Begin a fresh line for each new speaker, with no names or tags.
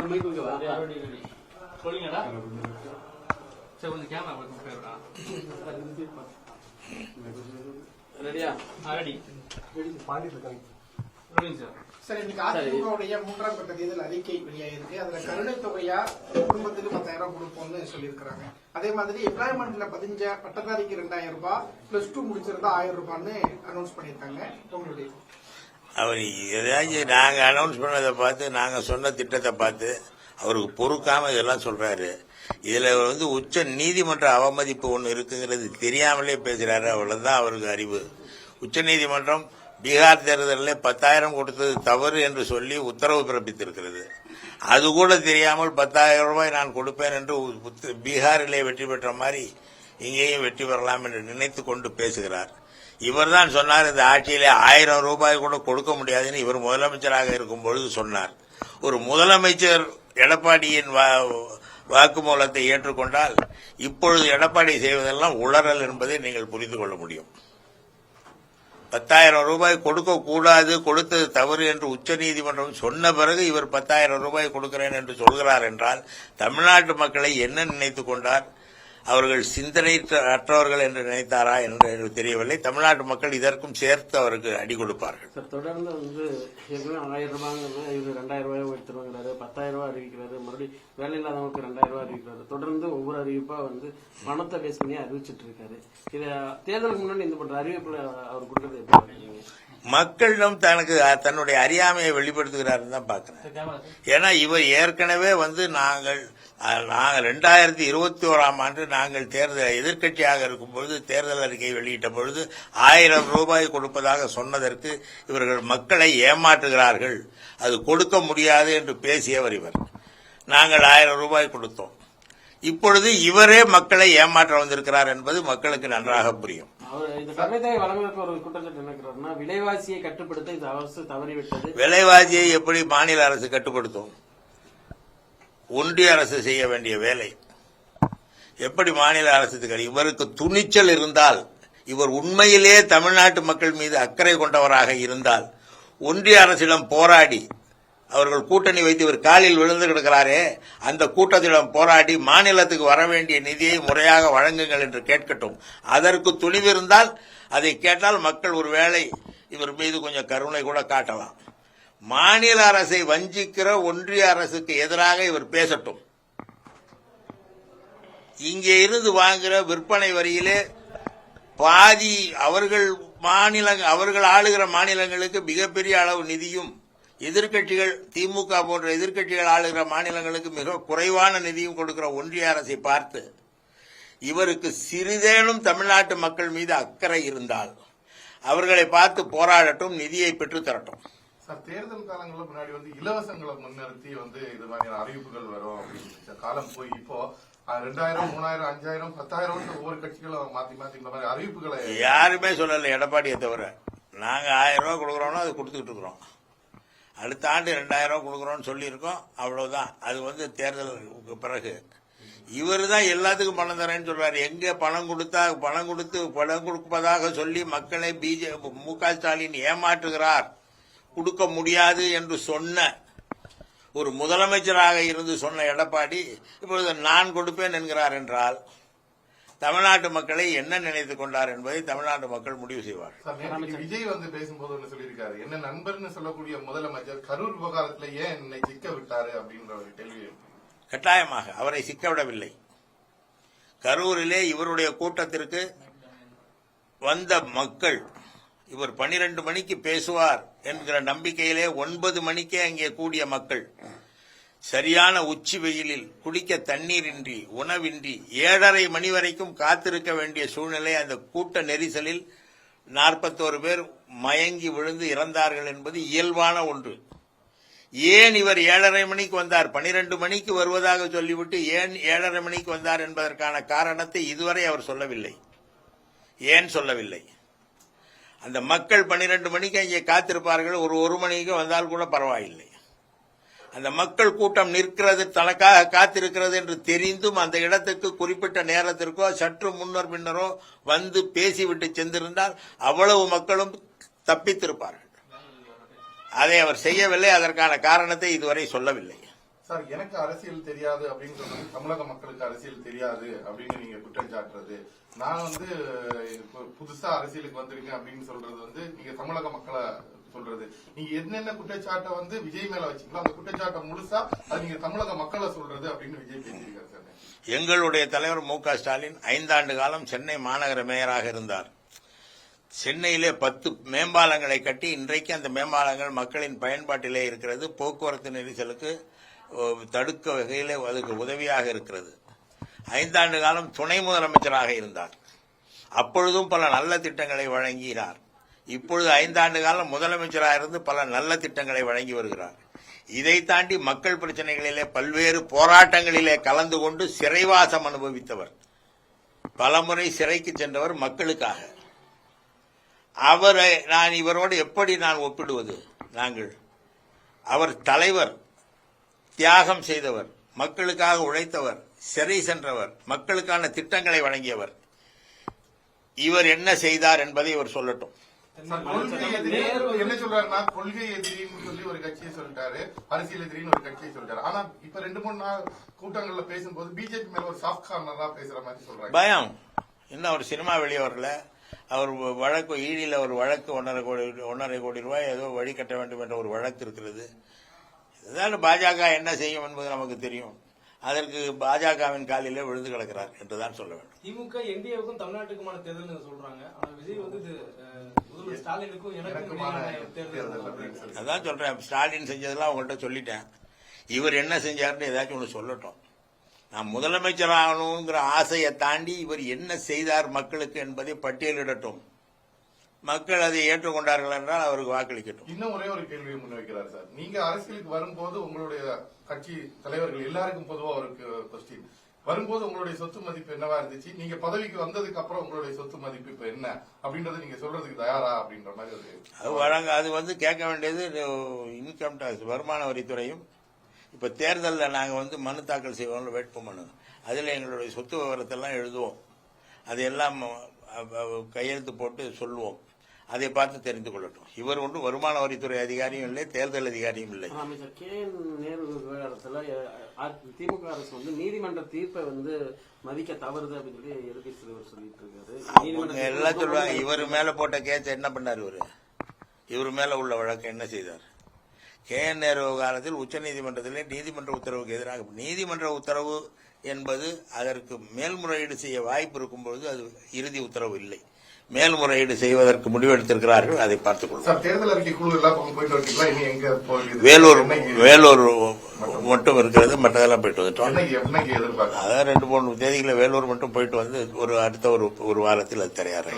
Sir, இன்னைக்கு அதிமுகவுடைய 3ஆம் கட்ட தேர்தல் அறிக்கை வெளியாயிருக்கு. அதுல கருணை தொகையா குடும்பத்துக்கு 10,000 கொடுப்போம்னு சொல்லியிருக்காங்க. அதே மாதிரி எம்ப்ளாய்மெண்ட்ல பதிஞ்ச பட்டதாரிக்கு 2,000 ரூபாய், +2 முடிச்சிருந்தா 1000 ரூபான்னு அனௌன்ஸ் பண்ணிருக்காங்க. உங்களுடைய
அவர் ஏதாச்சும் நாங்க அனௌன்ஸ் பண்ணதை பார்த்து, நாங்க சொன்ன திட்டத்தை பார்த்து அவருக்கு பொறுக்காம இதெல்லாம் சொல்றாரு. இதுல உச்ச நீதிமன்ற அவமதிப்பு ஒண்ணு இருக்குங்கிறது தெரியாமலே பேசுறாரு. அவ்வளவுதான் அவருக்கு அறிவு. உச்ச நீதிமன்றம் பீகார் தேர்தலில் 10,000 கொடுத்தது தவறு என்று சொல்லி உத்தரவு பிறப்பித்திருக்கிறது. அது கூட தெரியாமல் 10,000 ரூபாய் நான் கொடுப்பேன் என்று பீகாரிலே வெற்றி பெற்ற மாதிரி இங்கேயும் வெற்றி பெறலாம் என்று நினைத்து கொண்டு பேசுகிறார். இவர் தான் சொன்னார், இந்த ஆட்சியிலே 1000 ரூபாய் கூட கொடுக்க முடியாதுன்னு இவர் முதலமைச்சராக இருக்கும் பொழுது சொன்னார். ஒரு முதலமைச்சர் எடப்பாடியின் வாக்குமூலத்தை ஏற்றுக்கொண்டால் இப்பொழுது எடப்பாடி செய்வதெல்லாம் உளறல் என்பதை நீங்கள் புரிந்து கொள்ள முடியும். 10,000 ரூபாய் கொடுக்க கூடாது, கொடுத்தது தவறு என்று உச்சநீதிமன்றம் சொன்ன பிறகு இவர் 10,000 ரூபாய் கொடுக்கிறேன் என்று சொல்கிறார் என்றால் தமிழ்நாட்டு மக்களை என்ன நினைத்துக் கொண்டார்? அவர்கள் சிந்தனை அற்றவர்கள் என்று நினைத்தாரா என்று தெரியவில்லை. தமிழ்நாட்டு மக்கள் இதற்கும் சேர்த்து அவருக்கு அடி கொடுப்பார்கள்.
தொடர்ந்து 1000 ரூபாய் 2,000 ரூபாய் உயர்த்துவாங்கிறாரு, 10,000 ரூபாய் அறிவிக்கிறாரு, மறுபடியும் வேலை இல்லாதவங்களுக்கு 2,000 ரூபாய் அறிவிக்கிறாரு. தொடர்ந்து ஒவ்வொரு அறிவிப்பா பணத்தை பேஸ் பண்ணி அறிவிச்சிட்டு இருக்காரு. இத தேர்தலுக்கு முன்னாடி இந்த பண்ற அறிவிப்புல அவர் கொடுக்கறது எப்படி?
மக்களிடம் தன்னுடைய அறியாமையை வெளிப்படுத்துகிறாருன்னு தான் பாக்கிறேன். ஏன்னா இவர் ஏற்கனவே நாங்கள் 2021ஆம் ஆண்டு நாங்கள் தேர்தல் எதிர்க்கட்சியாக இருக்கும் பொழுது தேர்தல் அறிக்கை வெளியிட்ட பொழுது 1000 ரூபாய் கொடுப்பதாக சொன்னதற்கு இவர்கள் மக்களை ஏமாற்றுகிறார்கள், அது கொடுக்க முடியாது என்று பேசியவர் இவர். நாங்கள் 1000 ரூபாய் கொடுத்தோம். இப்பொழுது இவரே மக்களை ஏமாற்ற வந்திருக்கிறார் என்பது மக்களுக்கு நன்றாக புரியும்.
விலைவாசியை கட்டுப்படுத்த இந்த அரசு தவறிவிட்டது.
விலைவாசியை எப்படி மாநில அரசு கட்டுப்படுத்தும்? ஒன்றிய அரசு செய்ய வேண்டிய வேலை எப்படி மாநில அரசுக்கு? இவருக்கு துணிச்சல் இருந்தால், இவர் உண்மையிலே தமிழ்நாட்டு மக்கள் மீது அக்கறை கொண்டவராக இருந்தால் ஒன்றிய அரசிடம் போராடி, அவர்கள் கூட்டணி வைத்து இவர் காலில் விழுந்து கிடக்கிறாரே, அந்த கூட்டத்திடம் போராடி மாநிலத்துக்கு வர வேண்டிய நிதியை முறையாக வழங்குங்கள் என்று கேட்கட்டும். அதற்கு துணிவு இருந்தால் அதை கேட்டால் மக்கள் ஒருவேளை இவர் மீது கொஞ்சம் கருணை கூட காட்டலாம். மாநில அரசை வஞ்சிக்கிற ஒன்றிய அரசுக்கு எதிராக இவர் பேசட்டும். இங்கே இருந்து வாங்குற விற்பனை வரியிலே பாதி அவர்கள் ஆளுகிற மாநிலங்களுக்கு மிகப்பெரிய அளவு நிதியும், எதிர்க்கட்சிகள் திமுக போன்ற எதிர்க்கட்சிகள் ஆளுகிற மாநிலங்களுக்கு மிக குறைவான நிதியும் கொடுக்கிற ஒன்றிய அரசை பார்த்து இவருக்கு சிறிதேனும் தமிழ்நாட்டு மக்கள் மீது அக்கறை இருந்தால் அவர்களை பார்த்து போராடட்டும், நிதியை பெற்று தரட்டும்.
தேர்தல் காலங்களில் முன்னாடி இலவசங்களை முன்னிறுத்தி இது மாதிரியான அறிவிப்புகள் வரும் அப்படின்னு காலம் போய் இப்போ 2,000, 3,000, 5,000, 10,000 ஒவ்வொரு கட்சிகளும் மாத்தி மாத்தி இந்த மாதிரி அறிவிப்புகளை
யாருமே சொல்லல, எடப்பாடியை தவிர. நாங்க 1000 ரூபாய் கொடுக்கறோம்னா அது கொடுத்துக்கிட்டு இருக்கிறோம். அடுத்த ஆண்டு 2,000 ரூபாய் கொடுக்கறோம்னு சொல்லியிருக்கோம், அவ்வளவுதான். அது தேர்தலுக்கு பிறகு இவர் தான் எல்லாத்துக்கும் பணம் தரேன்னு சொல்றாரு. எங்க பணம் கொடுப்பதாக சொல்லி மக்களை மு.க. ஸ்டாலின் ஏமாற்றுகிறார். கொடுக்க முடியாது என்று சொன்ன ஒரு முதலமைச்சராக இருந்து சொன்ன எடப்பாடி இப்பொழுது நான் கொடுப்பேன் என்கிறார் என்றால் தமிழ்நாட்டு மக்களை என்ன நினைத்துக் கொண்டார் என்பதை தமிழ்நாட்டு மக்கள் முடிவு செய்வார்கள்.
விஜய் பேசும்போது சொல்லியிருக்காரு, என்ன நண்பர்னு சொல்லக்கூடிய முதலமைச்சர் கரூர் விவகாரத்தில் ஏன் என்னை சிக்க விட்டாரு அப்படின்ற ஒரு கேள்வி.
கட்டாயமாக அவரை சிக்கவிடவில்லை. கரூரிலே இவருடைய கூட்டத்திற்கு வந்த மக்கள் இவர் 12 மணிக்கு பேசுவார் என்கிற நம்பிக்கையிலே 9 மணிக்கே அங்கே கூடிய மக்கள் சரியான உச்சி வெயிலில் குடிக்க தண்ணீரின்றி, உணவின்றி 7:30 மணி வரைக்கும் காத்திருக்க வேண்டிய சூழ்நிலை. அந்த கூட்ட நெரிசலில் 41 பேர் மயங்கி விழுந்து இறந்தார்கள் என்பது இயல்பான ஒன்று. ஏன் இவர் 7:30 மணிக்கு வந்தார், 12 மணிக்கு வருவதாக சொல்லிவிட்டு ஏன் 7:30 மணிக்கு வந்தார் என்பதற்கான காரணத்தை இதுவரை அவர் சொல்லவில்லை. ஏன் சொல்லவில்லை? அந்த மக்கள் 12 மணிக்கு அங்கே காத்திருப்பார்கள். ஒரு மணிக்கு வந்தால் கூட பரவாயில்லை. அந்த மக்கள் கூட்டம் நிற்கிறது, தனக்காக காத்திருக்கிறது என்று தெரிந்தும் அந்த இடத்துக்கு குறிப்பிட்ட நேரத்திற்கோ சற்று முன்னர் பின்னரோ வந்து பேசிவிட்டு சென்றிருந்தால் அவ்வளவு மக்களும் தப்பித்திருப்பார்கள். அதை அவர் செய்யவில்லை. அதற்கான காரணத்தை இதுவரை சொல்லவில்லை.
சார் எனக்கு அரசியல் தெரியாது அப்படின்னு சொல்றது தமிழக மக்களுக்கு அரசியல் தெரியாது அப்படின்னு நீங்க குற்றம் சாட்டுறது, நான் வந்து புதுசா அரசியலுக்கு வந்திருக்கேன் அப்படின்னு சொல்றது வந்து நீங்க தமிழக மக்களை சொல்றது, நீங்க என்னென்ன குற்றச்சாட்டை வந்து விஜய் மேல வச்சீங்களோ அந்த குற்றச்சாட்டை முழுசா அது நீங்க தமிழக மக்களை சொல்றது அப்படின்னு விஜய் பேசியிருக்காரு சார்.
எங்களுடைய தலைவர் மு.க. ஸ்டாலின் 5 ஆண்டு காலம் சென்னை மாநகர மேயராக இருந்தார். சென்னையிலே 10 மேம்பாலங்களை கட்டி இன்றைக்கு அந்த மேம்பாலங்கள் மக்களின் பயன்பாட்டிலே இருக்கிறது. போக்குவரத்து நெரிசலுக்கு தடுக்க வகையிலே அதுக்கு உதவியாக இருக்கிறது. 5 ஆண்டு காலம் துணை முதலமைச்சராக இருந்தார். அப்பொழுதும் பல நல்ல திட்டங்களை வழங்கினார். இப்பொழுது 5 ஆண்டு காலம் முதலமைச்சராக இருந்து பல நல்ல திட்டங்களை வழங்கி வருகிறார். இதை தாண்டி மக்கள் பிரச்சனைகளிலே பல்வேறு போராட்டங்களிலே கலந்து கொண்டு சிறைவாசம் அனுபவித்தவர், பலமுறை சிறைக்கு சென்றவர் மக்களுக்காக. அவரை நான் இவரோடு எப்படி நான் ஒப்பிடுவது? அவர் தலைவர், தியாகம் செய்தவர், மக்களுக்காக உழைத்தவர், சிறை சென்றவர், மக்களுக்கான திட்டங்களை வழங்கியவர். இவர் என்ன செய்தார் என்பதை இவர் சொல்லட்டும்.
கொள்கை எதிரி என்ன சொல்றாருன்னா, கொள்கை எதிரின்னு சொல்லி ஒரு கட்சியை சொல்லிட்டாரு, அரசியல் எதிரின்னு ஒரு கட்சியை சொல்லிட்டாரு. ஆனா இப்ப 2-3 நாள் கூட்டங்கள்ல பேசும்போது பிஜேபி மேல ஒரு சாஃப்ட் கார்னரா பேசுற மாதிரி சொல்றாங்க.
பயம் இன்னும் அவர் சினிமா வெளியே வரல. அவர் வழக்கு ஈடியில் ஒரு வழக்கு 1.5 கோடி ரூபாய் ஏதோ வழி கட்ட வேண்டும் என்ற ஒரு வழக்கு இருக்கிறது. இதுதான் பாஜக என்ன செய்யும் என்பது நமக்கு தெரியும். அதற்கு பாஜகவின் காலிலே விழுந்து கிடக்கிறார் என்றுதான் சொல்ல வேண்டும்.
திமுக என்டிஏவுக்கும் தமிழ்நாட்டுக்குமான தேர்தல் சொல்றாங்க. ஆனா விஜய் வந்து முதல்வர் ஸ்டாலினுக்கும் எனக்குமான தேர்தல்.
அதான் சொல்றேன், ஸ்டாலின் செஞ்சதெல்லாம் உங்கள்கிட்ட சொல்லிட்டேன். இவர் என்ன செஞ்சாருன்னு ஏதாச்சும் ஒன்று சொல்லட்டும். நான் முதலமைச்சர் ஆகணுங்கிற ஆசையை தாண்டி இவர் என்ன செய்தார் மக்களுக்கு என்பதை பட்டியலிடட்டும். மக்கள் அதை ஏற்றுக்கொண்டார்கள் என்றால் அவருக்கு வாக்களிக்கட்டும்.
இன்னும் ஒரே ஒரு கேள்வியை முன்வைக்கிறார் சார். நீங்க அரசியலுக்கு வரும்போது உங்களுடைய கட்சி தலைவர்கள் எல்லாருக்கும் பொதுவா ஒரு கொஸ்டின், வரும்போது உங்களுடைய சொத்து மதிப்பு என்னவா இருந்துச்சு, நீங்க பதவிக்கு வந்ததுக்கு அப்புறம் உங்களுடைய சொத்து மதிப்பு இப்ப என்ன அப்படின்றத நீங்க சொல்றதுக்கு தயாரா அப்படின்ற மாதிரி
அது வந்து கேட்க வேண்டியது இன்கம் டாக்ஸ், வருமான வரித்துறையும். இப்ப தேர்தலில் நாங்க மனு தாக்கல் செய்வோம், வேட்புமனு, அதுல எங்களுடைய சொத்து விவரத்தெல்லாம் எழுதுவோம், அதையெல்லாம் கையெழுத்து போட்டு சொல்லுவோம். அதை பார்த்து தெரிந்து கொள்ளட்டும். இவர் ஒன்றும் வருமான வரித்துறை அதிகாரியும் இல்லை, தேர்தல் அதிகாரியும் இல்லை.
அமைச்சர் கே.என். நேரு விவகாரத்துல திமுக அரசு நீதிமன்ற தீர்ப்பை மதிக்க தவறுது அப்படின்னு சொல்லி எதிர்க்கட்சி தலைவர் சொல்லிட்டு இருக்காரு.
எல்லாம் சொல்லுவாங்க, இவர் மேல போட்ட கேஸ் என்ன பண்ணார், இவர் மேல உள்ள வழக்கு என்ன செய்தார்? கே.என். நேரு விவகாரத்தில் உச்சநீதிமன்றத்திலே நீதிமன்ற உத்தரவுக்கு எதிராக, நீதிமன்ற உத்தரவு என்பது அதற்கு மேல்முறையீடு செய்ய வாய்ப்பு இருக்கும்போது அது இறுதி உத்தரவு இல்லை. மேல்முறையீடு செய்வதற்கு முடிவெடுத்திருக்கிறார்கள், அதை பார்த்துக் கொள்வோம்.
தேர்தல் அறிக்கை குழு எல்லாம் போயிட்டு
வேலூர் மட்டும் இருக்கிறது, மற்றதெல்லாம் போயிட்டு வந்துட்டோம். அதான் 2-3 தேதிகளில் வேலூர் மட்டும் போயிட்டு வந்து அடுத்த ஒரு வாரத்தில் அது தயாராக.